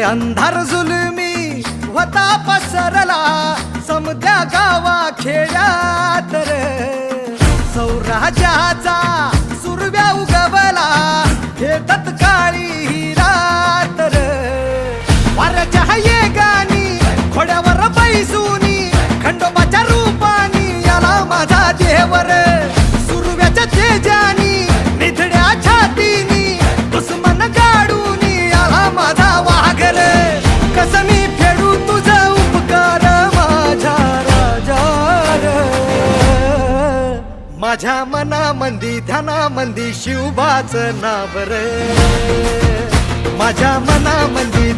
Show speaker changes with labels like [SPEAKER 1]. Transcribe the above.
[SPEAKER 1] अंधार जुलमी होता पसरला समद्या गावा खेड्यात रे सौराज्याचा सुरव्या उगवला हे तत्काळी ही रात रे वाऱ्याच्या येगानी घोड्यावर बैसूनी खंडोबाच्या रूपानी याला माझा देवर सुरव्याच्या तेजानी निधड्या छातीनी दुश्मन गाडूनी याला माझा वाघर कसं मी फेडू तुझा उपकार माझ्या राजा माझ्या मनामंदी ध्यानामंदी शिवबाचं नाव रे माझ्या मनामंदी